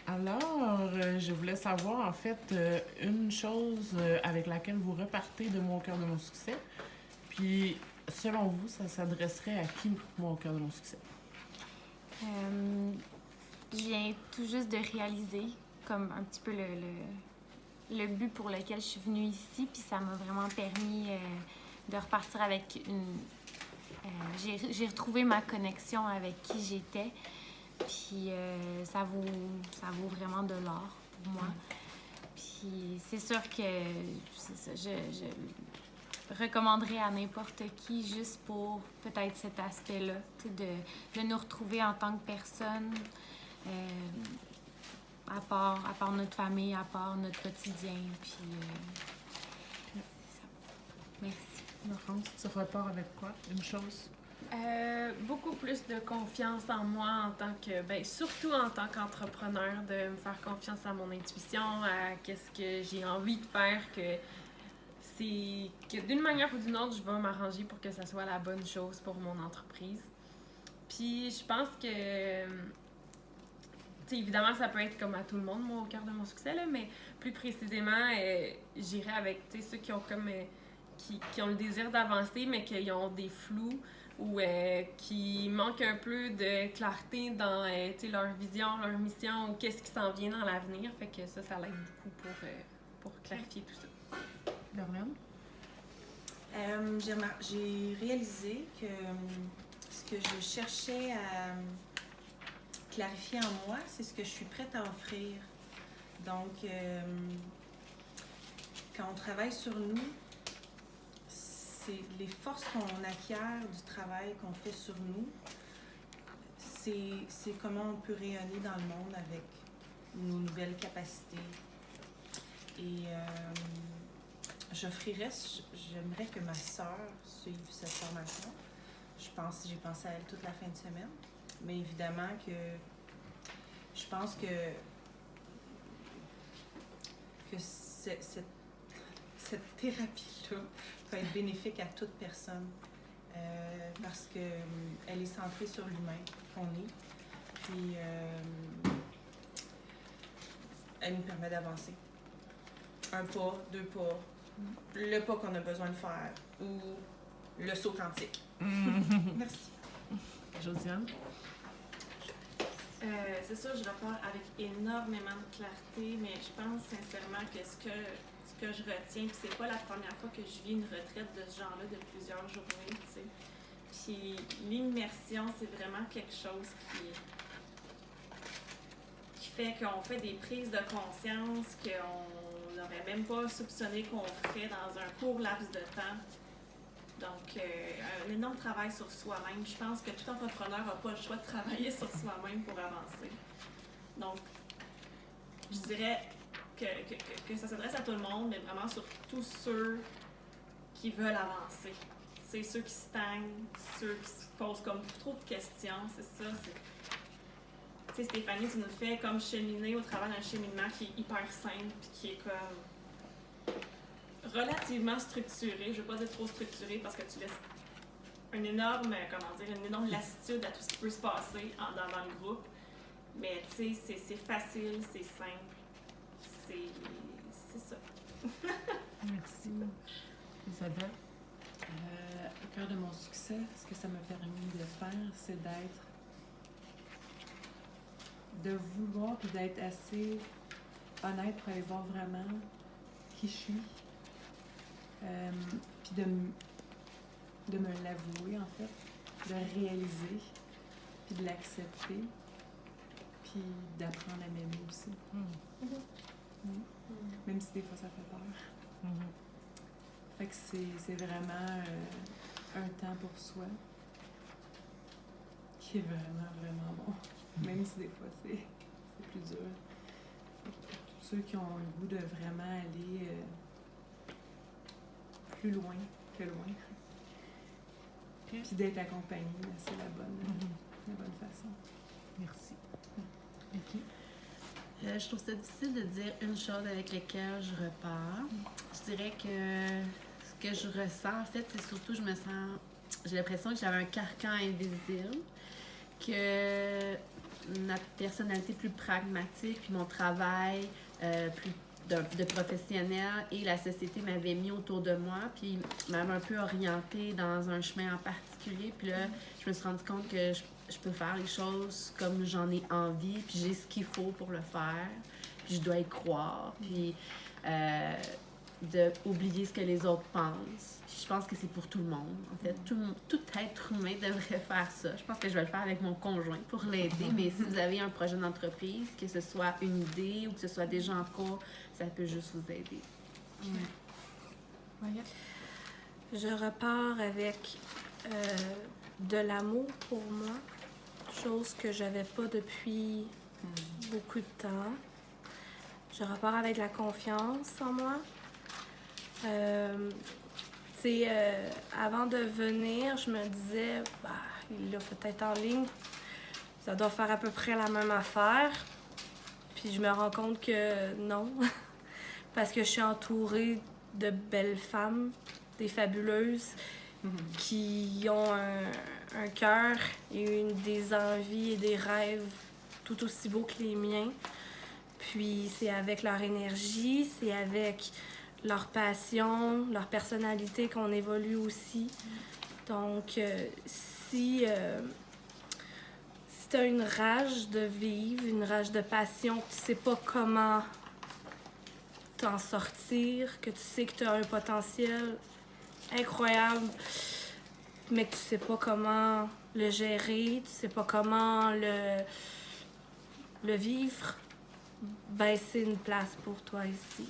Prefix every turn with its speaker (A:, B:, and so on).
A: Alors, je voulais savoir en fait une chose avec laquelle vous repartez de Mon cœur de mon succès. Puis, selon vous, ça s'adresserait à qui Mon cœur de mon succès?
B: Je viens tout juste de réaliser comme un petit peu le but pour lequel je suis venue ici, puis ça m'a vraiment permis de repartir avec une... j'ai retrouvé ma connexion avec qui j'étais, puis ça vaut vraiment de l'or pour moi. Puis c'est sûr que c'est ça, je recommanderais à n'importe qui juste pour peut-être cet aspect-là, de nous retrouver en tant que personne, à part notre famille, à part notre quotidien. Puis c'est ça. Merci.
A: Laurence, tu repars avec quoi? Une chose?
C: Beaucoup plus de confiance en moi en tant que, surtout en tant qu'entrepreneur, de me faire confiance à mon intuition, à qu'est-ce que j'ai envie de faire, que d'une manière ou d'une autre, je vais m'arranger pour que ça soit la bonne chose pour mon entreprise. Puis je pense que, évidemment, ça peut être comme à tout le monde, moi, au cœur de mon succès, là, mais plus précisément, j'irai avec ceux qui ont comme qui ont le désir d'avancer, mais qui ont des flous ou qui manquent un peu de clarté dans leur vision, leur mission ou qu'est-ce qui s'en vient dans l'avenir. Fait que ça l'aide beaucoup pour clarifier tout ça.
A: Doriane?
D: J'ai réalisé que ce que je cherchais à clarifier en moi, c'est ce que je suis prête à offrir. Donc, quand on travaille sur nous, c'est les forces qu'on acquiert du travail qu'on fait sur nous, c'est comment on peut rayonner dans le monde avec nos nouvelles capacités. Et j'aimerais que ma sœur suive cette formation. J'ai pensé à elle toute la fin de semaine. Mais évidemment que je pense que cette thérapie-là peut être bénéfique à toute personne parce qu'elle est centrée sur l'humain qu'on est. Puis elle nous permet d'avancer. Un pas, deux pas, le pas qu'on a besoin de faire ou le saut quantique. Merci.
A: Josiane?
E: C'est sûr, je repars avec énormément de clarté, mais je pense sincèrement que ce que je retiens, puis c'est pas la première fois que je vis une retraite de ce genre-là de plusieurs journées, tu sais. Puis l'immersion, c'est vraiment quelque chose qui fait qu'on fait des prises de conscience qu'on n'aurait même pas soupçonné qu'on ferait dans un court laps de temps. Donc, un énorme travail sur soi-même. Je pense que tout entrepreneur n'a pas le choix de travailler sur soi-même pour avancer. Donc, je dirais que ça s'adresse à tout le monde, mais vraiment sur tous ceux qui veulent avancer. C'est ceux qui stagnent, ceux qui se posent comme trop de questions, c'est ça. Tu sais, Stéphanie, tu nous fais comme cheminer au travers d'un cheminement qui est hyper simple, puis qui est comme relativement structuré. Je ne veux pas dire trop structuré parce que tu laisses une énorme lassitude à tout ce qui peut se passer dans le groupe. Mais tu sais, c'est facile, c'est simple. C'est ça.
A: Merci. Isabelle?
F: Au cœur de mon succès, ce que ça m'a permis de faire, c'est de vouloir puis d'être assez honnête pour aller voir vraiment qui je suis. Puis de me l'avouer, en fait, de réaliser, puis de l'accepter, puis d'apprendre à m'aimer aussi. Même si des fois ça fait peur. Fait que c'est vraiment un temps pour soi qui est vraiment, vraiment bon. Même si des fois c'est plus dur. Pour tous ceux qui ont le goût de vraiment aller plus loin que loin. Puis d'être accompagné, c'est la bonne façon.
A: Merci. Vicky?
G: Je trouve ça difficile de dire une chose avec laquelle je repars. Je dirais que ce que je ressens, en fait, c'est surtout, j'ai l'impression que j'avais un carcan invisible, que ma personnalité plus pragmatique, puis mon travail plus de professionnel et la société m'avait mis autour de moi, puis m'avait un peu orientée dans un chemin en particulier. Puis là, je me suis rendu compte que je peux faire les choses comme j'en ai envie, puis j'ai ce qu'il faut pour le faire, puis je dois y croire, puis d'oublier ce que les autres pensent. Puis je pense que c'est pour tout le monde. En fait, tout être humain devrait faire ça. Je pense que je vais le faire avec mon conjoint pour l'aider, mais si vous avez un projet d'entreprise, que ce soit une idée ou que ce soit déjà en cours, ça peut juste vous aider.
H: Je repars avec de l'amour pour moi, chose que j'avais pas depuis beaucoup de temps. Je repars avec la confiance en moi. Avant de venir, je me disais, il l'a peut-être en ligne, ça doit faire à peu près la même affaire. Puis je me rends compte que non, parce que je suis entourée de belles femmes, des fabuleuses, qui ont un cœur et des envies et des rêves tout aussi beaux que les miens. Puis c'est avec leur énergie, c'est avec leur passion, leur personnalité qu'on évolue aussi. Donc, si tu as une rage de vivre, une rage de passion, que tu sais pas comment t'en sortir, que tu sais que tu as un potentiel incroyable, mais que tu sais pas comment le gérer, tu sais pas comment le vivre, ben c'est une place pour toi ici.